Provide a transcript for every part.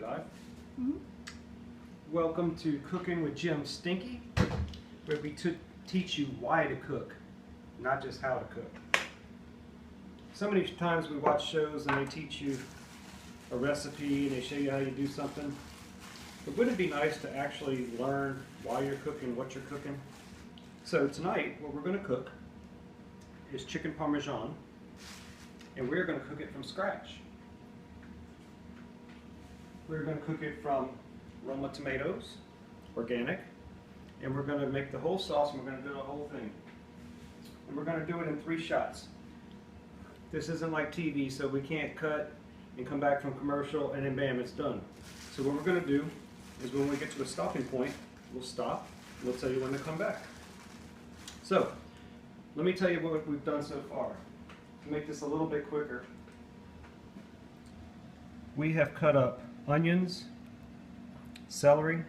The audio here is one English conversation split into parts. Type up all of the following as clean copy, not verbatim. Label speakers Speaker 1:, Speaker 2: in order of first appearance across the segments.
Speaker 1: live? Mm-hmm. Welcome to Cooking with Jim Stinky, where we teach you why to cook, not just how to cook. So many times we watch shows and they teach you a recipe and they show you how you do something. But wouldn't it be nice to actually learn why you're cooking, what you're cooking? So tonight, what we're going to cook is chicken Parmesan, and we're going to cook it from scratch. We're going to cook it from Roma tomatoes, organic, and we're going to make the whole sauce, and we're going to do the whole thing. And we're going to do it in 3 shots. This isn't like TV, so we can't cut and come back from commercial and then bam, it's done. So what we're going to do is when we get to a stopping point, we'll stop, and we'll tell you when to come back. So, let me tell you what we've done so far. To make this a little bit quicker, we have cut up onions, celery,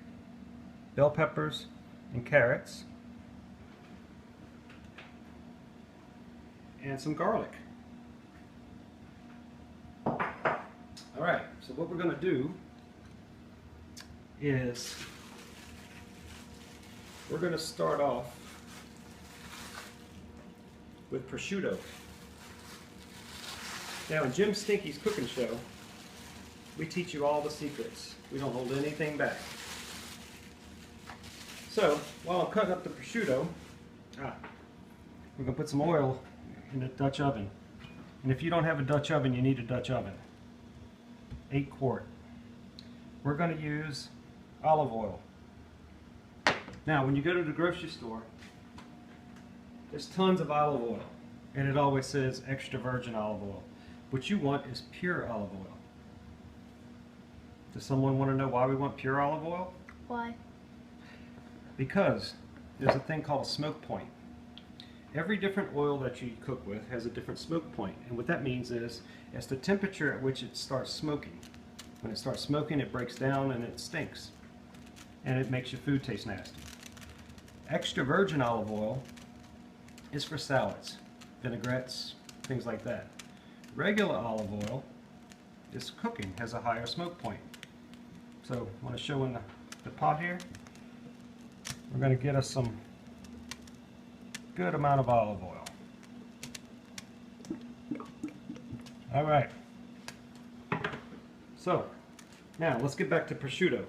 Speaker 1: bell peppers, and carrots, and some garlic. Alright, so what we're going to do is we're going to start off with prosciutto. Now in Jim Stinky's cooking show, we teach you all the secrets. We don't hold anything back. So, while I'm cutting up the prosciutto, we're going to put some oil in the Dutch oven. And if you don't have a Dutch oven, you need a Dutch oven. 8 quart. We're going to use olive oil. Now, when you go to the grocery store, there's tons of olive oil, and it always says extra virgin olive oil. What you want is pure olive oil. Does someone want to know why we want pure olive oil?
Speaker 2: Why?
Speaker 1: Because there's a thing called a smoke point. Every different oil that you cook with has a different smoke point, and what that means is it's the temperature at which it starts smoking. When it starts smoking, it breaks down and it stinks, and it makes your food taste nasty. Extra virgin olive oil is for salads, vinaigrettes, things like that. Regular olive oil is cooking, has a higher smoke point. So I want to show in the pot here. We're going to get us some good amount of olive oil. All right. So now let's get back to prosciutto.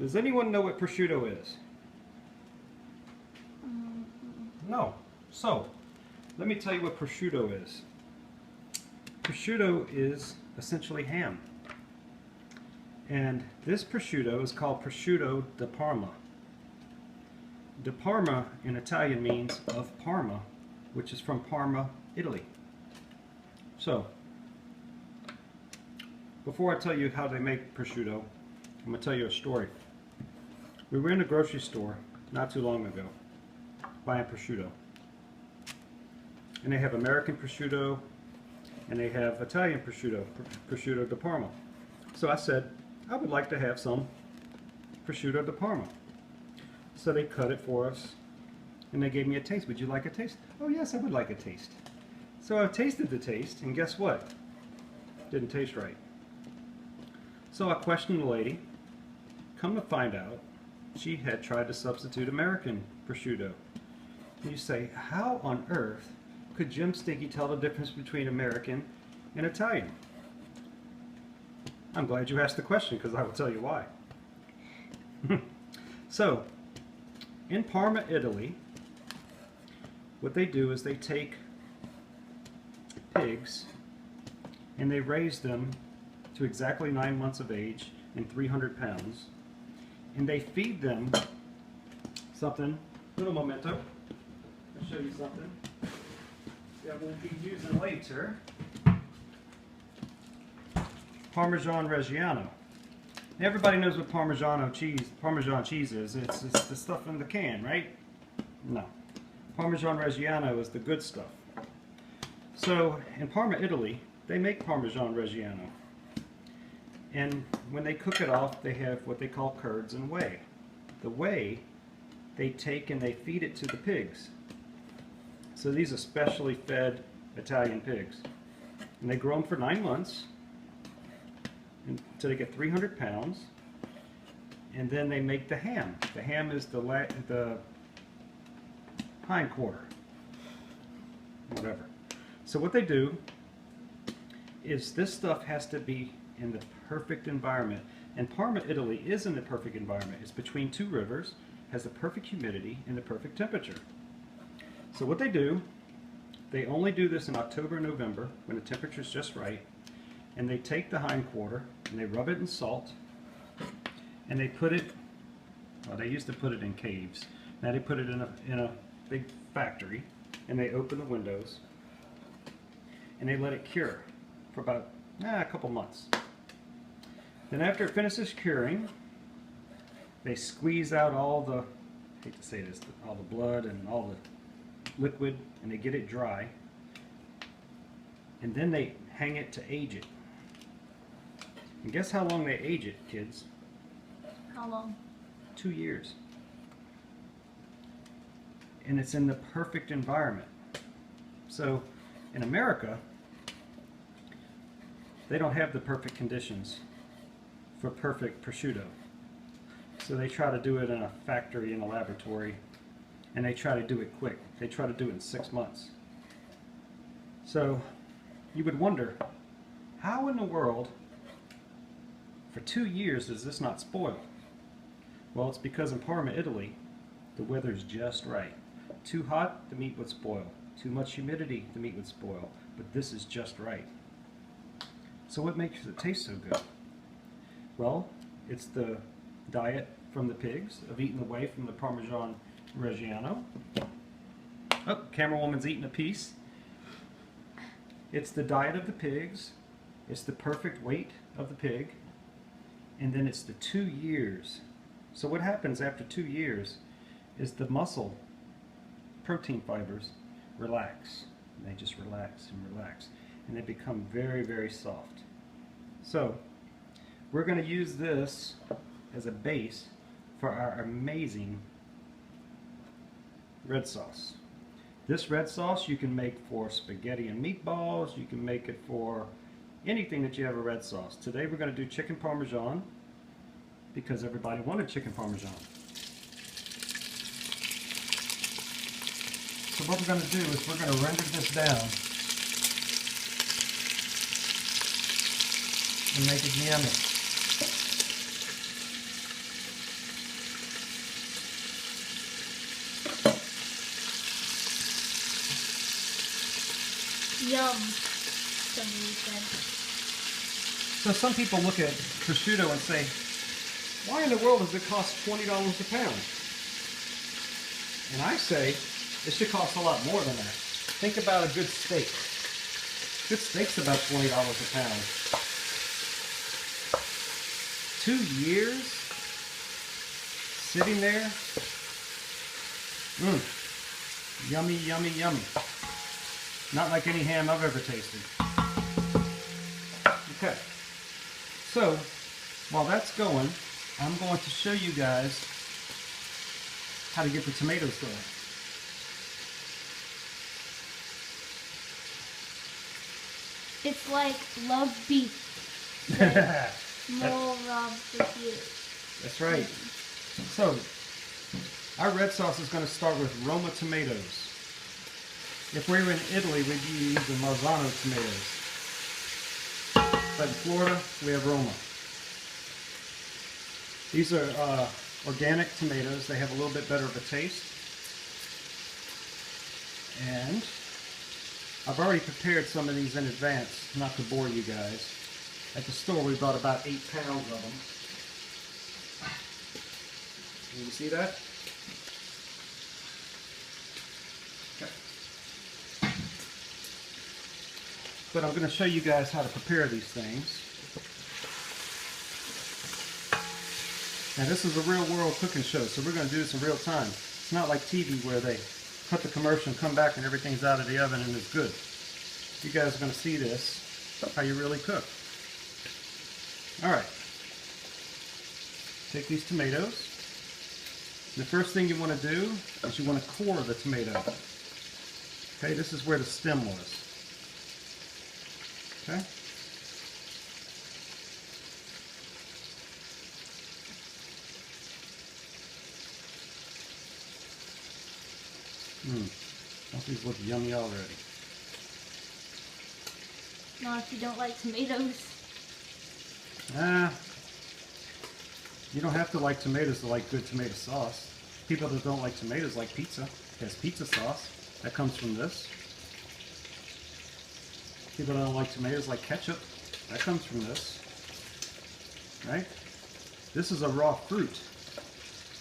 Speaker 1: Does anyone know what prosciutto is? No. So let me tell you what prosciutto is. Prosciutto is essentially ham. And this prosciutto is called prosciutto di Parma. Di Parma in Italian means of Parma, which is from Parma, Italy. So, before I tell you how they make prosciutto, I'm going to tell you a story. We were in a grocery store not too long ago buying prosciutto. And they have American prosciutto and they have Italian prosciutto, prosciutto di Parma. So I said, I would like to have some prosciutto di Parma. So they cut it for us and they gave me a taste. Would you like a taste? Oh yes, I would like a taste. So I tasted the taste, and guess what? Didn't taste right. So I questioned the lady. Come to find out, she had tried to substitute American prosciutto. And you say, how on earth could Jim Stinky tell the difference between American and Italian? I'm glad you asked the question, because I will tell you why. So, in Parma, Italy, what they do is they take pigs and they raise them to exactly 9 months of age and 300 pounds, and they feed them something. Little memento. I'll show you something that we'll be using later. Parmesan Reggiano. Everybody knows what Parmesan cheese is. It's the stuff in the can, right? No. Parmesan Reggiano is the good stuff. So in Parma, Italy, they make Parmesan Reggiano. And when they cook it off, they have what they call curds and whey. The whey, they take and they feed it to the pigs. So these are specially fed Italian pigs. And they grow them for 9 months. till they get 300 pounds, and then they make the ham. The ham is the hind quarter, whatever. So what they do is this stuff has to be in the perfect environment. And Parma, Italy is in the perfect environment. It's between two rivers, has the perfect humidity and the perfect temperature. So what they do, they only do this in October and November when the temperature is just right. And they take the hind quarter and they rub it in salt and they put it, well, they used to put it in caves. Now they put it in a big factory and they open the windows and they let it cure for about a couple months. Then after it finishes curing, they squeeze out all the, I hate to say this, all the blood and all the liquid, and they get it dry. And then they hang it to age it. And guess how long they age it, kids?
Speaker 2: How long?
Speaker 1: 2 years. And it's in the perfect environment. So in America, they don't have the perfect conditions for perfect prosciutto. So they try to do it in a factory, in a laboratory, and they try to do it quick. They try to do it in 6 months. So you would wonder, how in the world, for 2 years, does this not spoil? Well, it's because in Parma, Italy, the weather's just right. Too hot, the meat would spoil. Too much humidity, the meat would spoil. But this is just right. So what makes it taste so good? Well, it's the diet from the pigs of eating away from the Parmesan Reggiano. Oh, camera woman's eating a piece. It's the diet of the pigs. It's the perfect weight of the pig. And then it's the 2 years. So what happens after 2 years is the muscle protein fibers relax. And they just relax and relax. And they become very, very soft. So we're going to use this as a base for our amazing red sauce. This red sauce you can make for spaghetti and meatballs. You can make it for anything that you have a red sauce. Today we're going to do chicken parmesan because everybody wanted chicken parmesan. So what we're going to do is we're going to render this down and make it yummy.
Speaker 2: Yum, somebody said.
Speaker 1: So some people look at prosciutto and say, why in the world does it cost $20 a pound? And I say, it should cost a lot more than that. Think about a good steak. Good steak's about $20 a pound. 2 years sitting there. Yummy, yummy, yummy. Not like any ham I've ever tasted. Okay, so while that's going, I'm going to show you guys how to get the tomatoes going.
Speaker 2: It's like love beef. More prosciutto.
Speaker 1: That's right. So, our red sauce is going to start with Roma tomatoes. If we were in Italy, we'd use the Marzano tomatoes. But in Florida, we have Roma. These are organic tomatoes. They have a little bit better of a taste. And I've already prepared some of these in advance, not to bore you guys. At the store, we bought about 8 pounds of them. Can you see that? Okay. But I'm going to show you guys how to prepare these things. Now this is a real world cooking show, so we're going to do this in real time. It's not like TV where they cut the commercial and come back and everything's out of the oven and it's good. You guys are going to see this, how you really cook. Alright, take these tomatoes. The first thing you want to do is you want to core the tomato. Okay, this is where the stem was. Okay? Don't these look yummy already?
Speaker 2: Not if you don't like tomatoes.
Speaker 1: Ah, you don't have to like tomatoes to like good tomato sauce. People that don't like tomatoes like pizza. It has pizza sauce. That comes from this. People that don't like tomatoes like ketchup. That comes from this. Right? This is a raw fruit.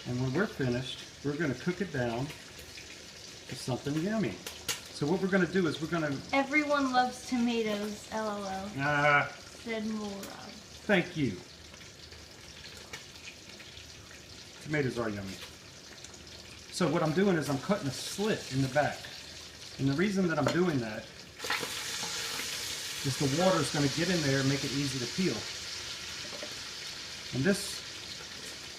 Speaker 1: And when we're finished, we're going to cook it down to something yummy. So what we're going to do is we're going to...
Speaker 2: Everyone loves tomatoes, LOL. Said Morab.
Speaker 1: Thank you. Tomatoes are yummy. So what I'm doing is I'm cutting a slit in the back. And the reason that I'm doing that is the water is going to get in there and make it easy to peel. And this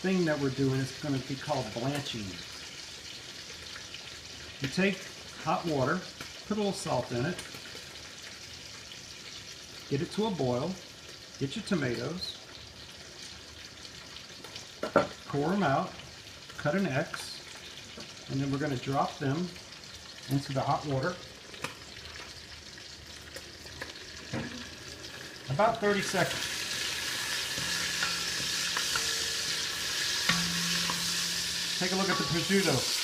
Speaker 1: thing that we're doing is going to be called blanching. You take hot water, put a little salt in it, get it to a boil, get your tomatoes, pour them out, cut an X, and then we're going to drop them into the hot water. About 30 seconds. Take a look at the prosciutto.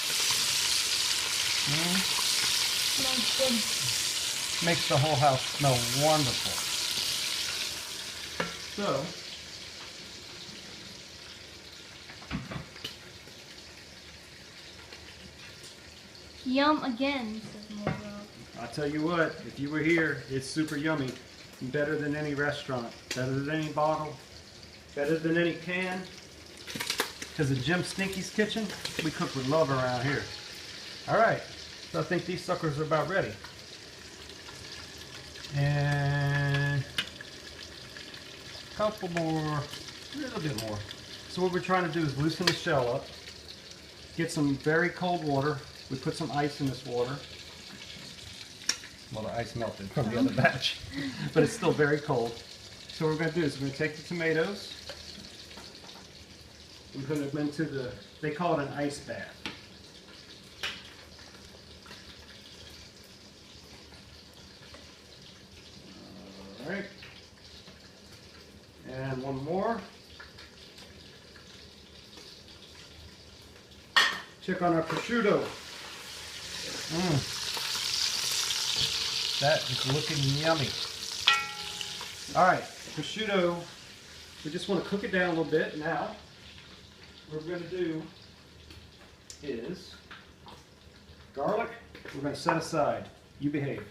Speaker 1: Makes the whole house smell wonderful. So,
Speaker 2: Yum again, said Morab.
Speaker 1: I'll tell you what, if you were here, it's super yummy. Better than any restaurant, better than any bottle, better than any can. Because at Jim Stinky's kitchen, we cook with love around here. Alright, so I think these suckers are about ready. And a couple more, a little bit more. So what we're trying to do is loosen the shell up, get some very cold water. We put some ice in this water. Well, the ice melted from the other batch, but it's still very cold. So what we're going to do is we're going to take the tomatoes, we put them into the, they call it an ice bath. All right. And one more. Check on our prosciutto. That is looking yummy. All right, prosciutto, we just want to cook it down a little bit. Now, what we're going to do is garlic, we're going to set aside. You behave.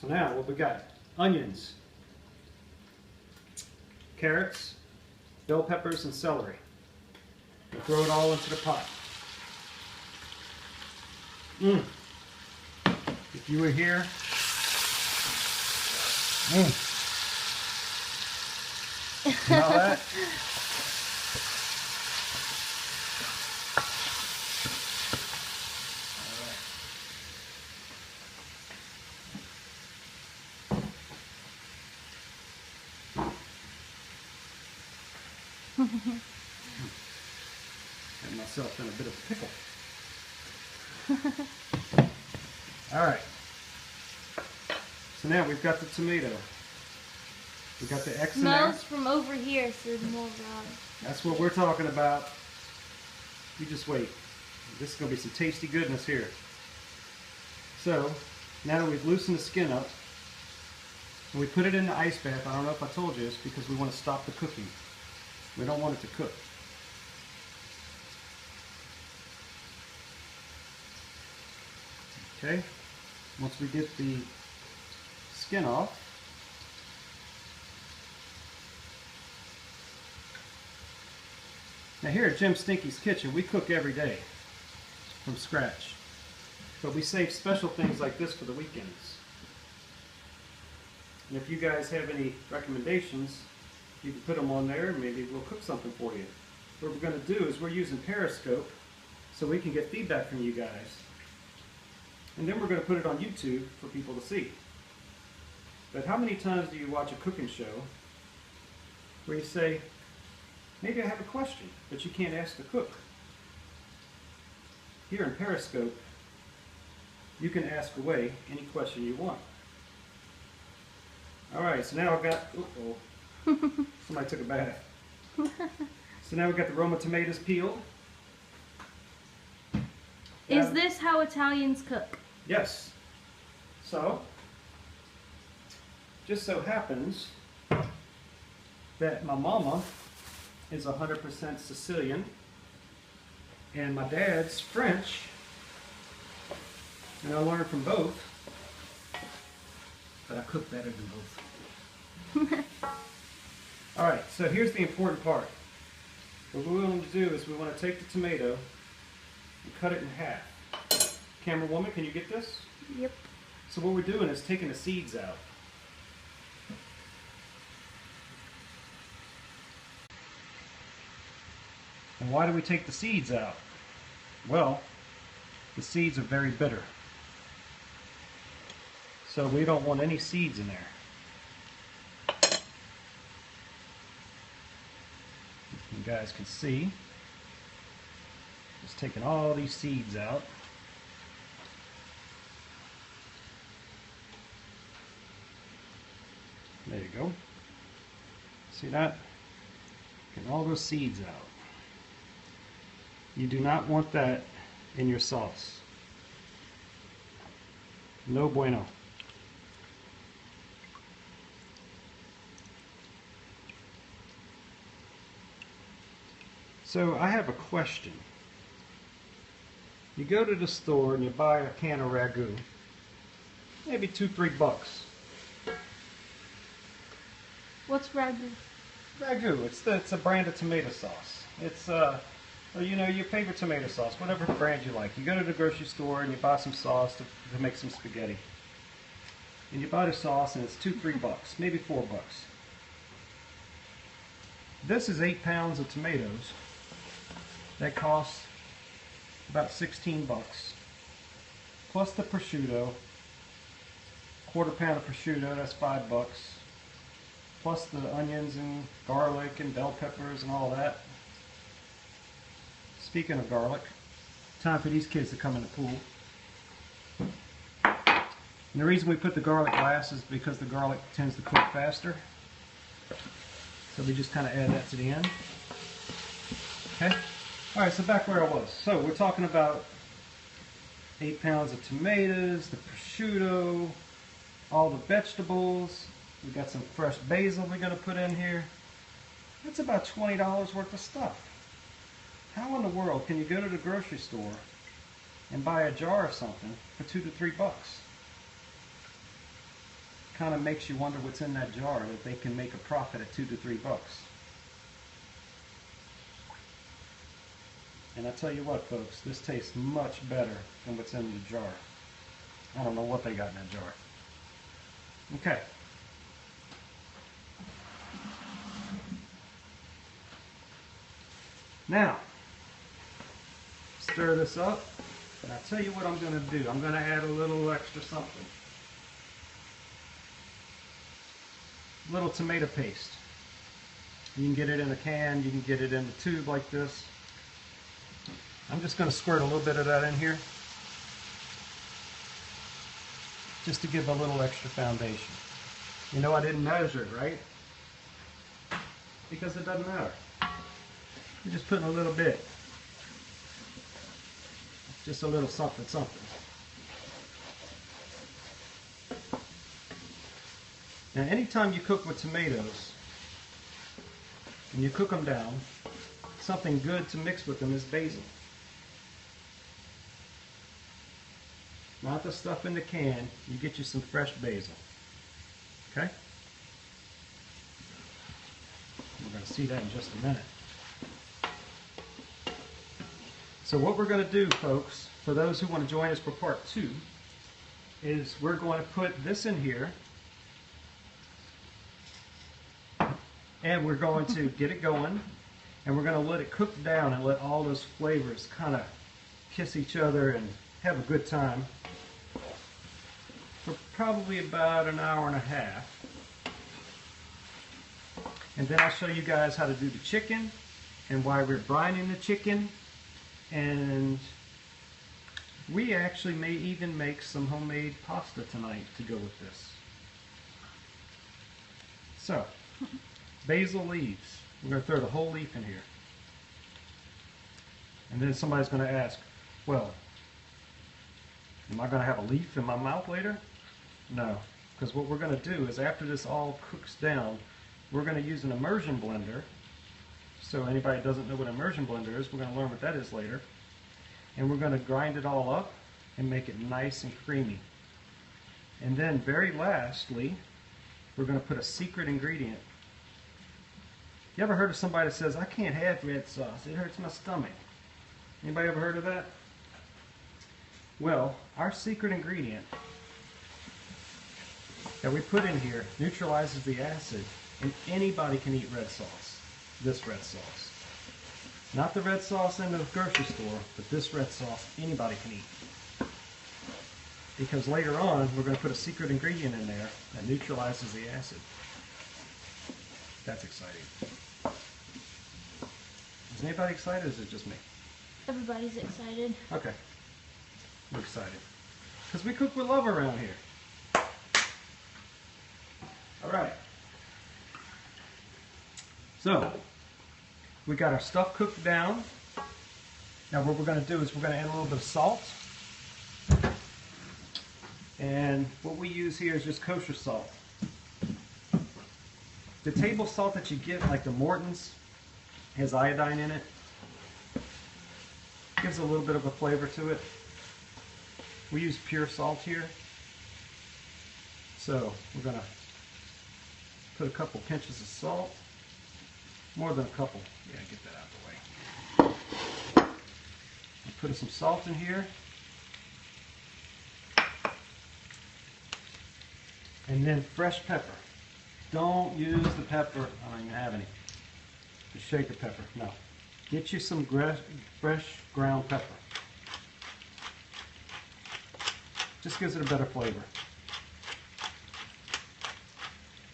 Speaker 1: So now, what we got? Onions, carrots, bell peppers, and celery. We'll throw it all into the pot. If you were here, smell that? Got myself in a bit of a pickle. All right. So now we've got the tomato. We've got the X in there.
Speaker 2: Smells from over here, said Morab.
Speaker 1: That's what we're talking about. You just wait. This is going to be some tasty goodness here. So, now that we've loosened the skin up, and we put it in the ice bath, I don't know if I told you this, because we want to stop the cooking. We don't want it to cook. Okay, once we get the skin off, now here at Jim Stinky's Kitchen, we cook every day from scratch, but we save special things like this for the weekends. And if you guys have any recommendations, you can put them on there and maybe we'll cook something for you. What we're going to do is we're using Periscope so we can get feedback from you guys. And then we're going to put it on YouTube for people to see. But how many times do you watch a cooking show where you say, maybe I have a question, but you can't ask the cook? Here in Periscope, you can ask away any question you want. Alright, so now I've got, somebody took a bath. So now we've got the Roma tomatoes peeled.
Speaker 2: Is this how Italians cook?
Speaker 1: Yes. So, just so happens that my mama is 100% Sicilian and my dad's French, and I learned from both, but I cook better than both. Alright, so here's the important part. What we want to do is we want to take the tomato and cut it in half. Camera woman, can you get this?
Speaker 2: Yep.
Speaker 1: So what we're doing is taking the seeds out. And why do we take the seeds out? Well, the seeds are very bitter. So we don't want any seeds in there. You guys can see, just taking all these seeds out. There you go. See that? Getting all those seeds out. You do not want that in your sauce. No bueno. So I have a question. You go to the store and you buy a can of ragu, maybe $2-3.
Speaker 2: What's ragu?
Speaker 1: Ragu, it's a brand of tomato sauce. It's you know, your favorite tomato sauce, whatever brand you like. You go to the grocery store and you buy some sauce to make some spaghetti. And you buy the sauce and it's $2-3, maybe $4. This is 8 pounds of tomatoes. That costs about 16 bucks. Plus the prosciutto, quarter pound of prosciutto, that's $5. Plus the onions and garlic and bell peppers and all that. Speaking of garlic, time for these kids to come in the pool. And the reason we put the garlic last is because the garlic tends to cook faster. So we just kind of add that to the end. Okay? Alright, so back where I was. So we're talking about 8 pounds of tomatoes, the prosciutto, all the vegetables. We got some fresh basil we're going to put in here. That's about $20 worth of stuff. How in the world can you go to the grocery store and buy a jar of something for $2-3? Kind of makes you wonder what's in that jar that they can make a profit at $2-3. And I tell you what, folks, this tastes much better than what's in the jar. I don't know what they got in that jar. Okay. Now, stir this up, and I'll tell you what I'm going to do. I'm going to add a little extra something. A little tomato paste. You can get it in a can, you can get it in a tube like this. I'm just going to squirt a little bit of that in here, just to give a little extra foundation. You know I didn't measure it, right? Because it doesn't matter. You're just putting a little bit. Just a little something, something. Now anytime you cook with tomatoes, and you cook them down, something good to mix with them is basil. Not the stuff in the can, you get you some fresh basil. Okay? We're going to see that in just a minute. So what we're going to do, folks, for those who want to join us for part 2, is we're going to put this in here, and we're going to get it going, and we're going to let it cook down and let all those flavors kind of kiss each other and have a good time for probably about an hour and a half. And then I'll show you guys how to do the chicken and why we're brining the chicken and We actually may even make some homemade pasta tonight to go with this. So, basil leaves. We're going to throw the whole leaf in here. And then somebody's going to ask, well, am I going to have a leaf in my mouth later? No, because what we're going to do is after this all cooks down, we're going to use an immersion blender. So anybody that doesn't know what an immersion blender is, we're going to learn what that is later. And we're going to grind it all up and make it nice and creamy. And then very lastly, we're going to put a secret ingredient. You ever heard of somebody that says, I can't have red sauce, it hurts my stomach? Anybody ever heard of that? Well, our secret ingredient that we put in here neutralizes the acid, and anybody can eat red sauce. This red sauce. Not the red sauce in the grocery store, but this red sauce anybody can eat. Because later on, we're going to put a secret ingredient in there that neutralizes the acid. That's exciting. Is anybody excited, or is it just me?
Speaker 2: Everybody's excited.
Speaker 1: Okay. I'm excited. Because we cook with love around here. Alright. So, we got our stuff cooked down. Now what we're going to do is we're going to add a little bit of salt. And what we use here is just kosher salt. The table salt that you get, like the Morton's, has iodine in it. Gives a little bit of a flavor to it. We use pure salt here. So we're going to put a couple pinches of salt. More than a couple. Yeah, get that out of the way. I'm putting some salt in here. And then fresh pepper. Don't use the pepper. I don't even have any. The shaker pepper. No. Get you some fresh ground pepper. Just gives it a better flavor.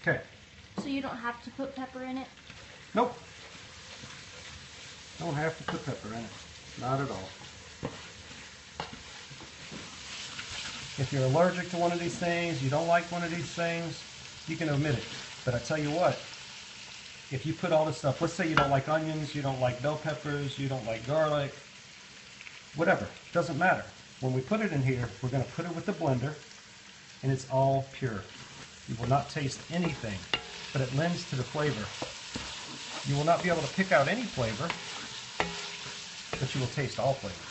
Speaker 1: Okay.
Speaker 2: So you don't have to put pepper in it?
Speaker 1: Nope. Don't have to put pepper in it. Not at all. If you're allergic to one of these things, you don't like one of these things, you can omit it. But I tell you what, if you put all this stuff, let's say you don't like onions, you don't like bell peppers, you don't like garlic, whatever, doesn't matter. When we put it in here, we're going to put it with the blender, and it's all pure. You will not taste anything, but it lends to the flavor. You will not be able to pick out any flavor, but you will taste all flavors.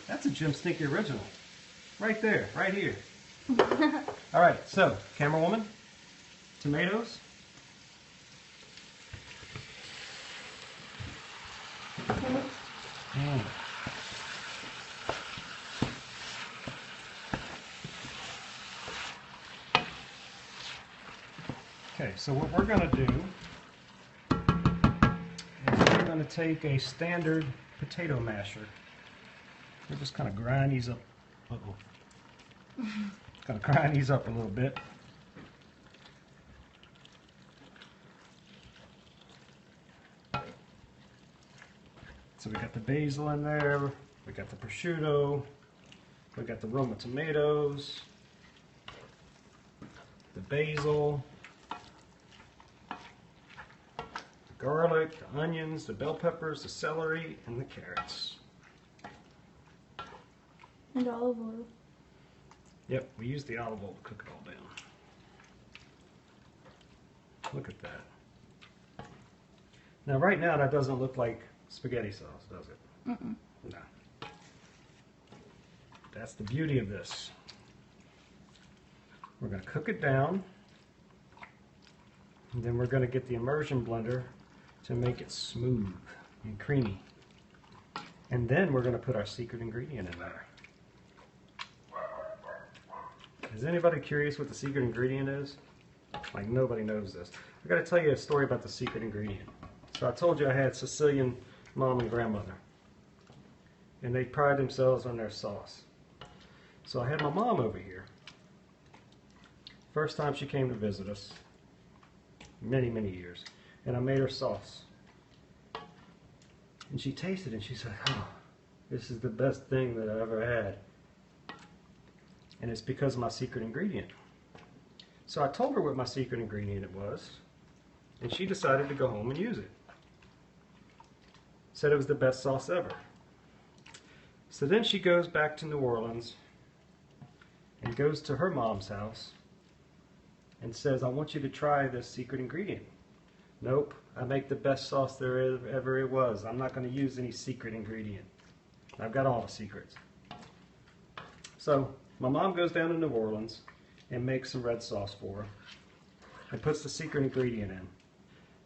Speaker 1: That's a Jim Stinky original. Right there, right here. Alright, so, camera woman, tomatoes. Okay, so what we're going to do is we're going to take a standard potato masher. We'll just kind of grind these up. Kind of grind these up a little bit. So we got the basil in there, we got the prosciutto, we got the Roma tomatoes, the basil, the garlic, the onions, the bell peppers, the celery, and the carrots.
Speaker 2: And olive oil.
Speaker 1: Yep, we use the olive oil to cook it all down. Look at that. Now right now that doesn't look like spaghetti sauce, does it?
Speaker 2: Mm-mm.
Speaker 1: No. That's the beauty of this. We're going to cook it down, and then we're going to get the immersion blender to make it smooth and creamy. And then we're going to put our secret ingredient in there. Is anybody curious what the secret ingredient is? Like, nobody knows this. I got to tell you a story about the secret ingredient. So I told you I had Sicilian mom and grandmother, and they pride themselves on their sauce. So I had my mom over here. First time she came to visit us, many years, and I made her sauce. And she tasted it and she said, oh, this is the best thing that I ever had. And it's because of my secret ingredient. So I told her what my secret ingredient it was, and she decided to go home and use it. Said it was the best sauce ever. So then she goes back to New Orleans and goes to her mom's house and says, I want you to try this secret ingredient. Nope, I make the best sauce there ever was. I'm not going to use any secret ingredient. I've got all the secrets. So my mom goes down to New Orleans and makes some red sauce for her and puts the secret ingredient in.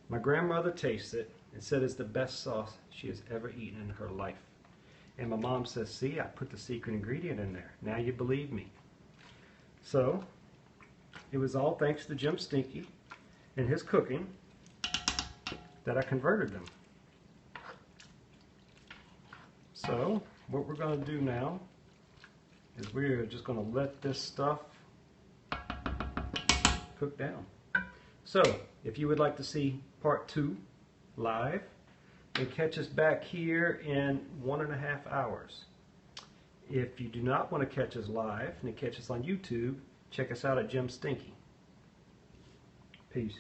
Speaker 1: My grandmother tastes it and said it's the best sauce she has ever eaten in her life. And my mom says, see, I put the secret ingredient in there. Now you believe me. So it was all thanks to Jim Stinky and his cooking that I converted them. So what we're going to do now is we're just going to let this stuff cook down. So if you would like to see part 2 live, then catch us back here in 1.5 hours. If you do not want to catch us live and catch us on YouTube, check us out at Jim Stinky. Peace.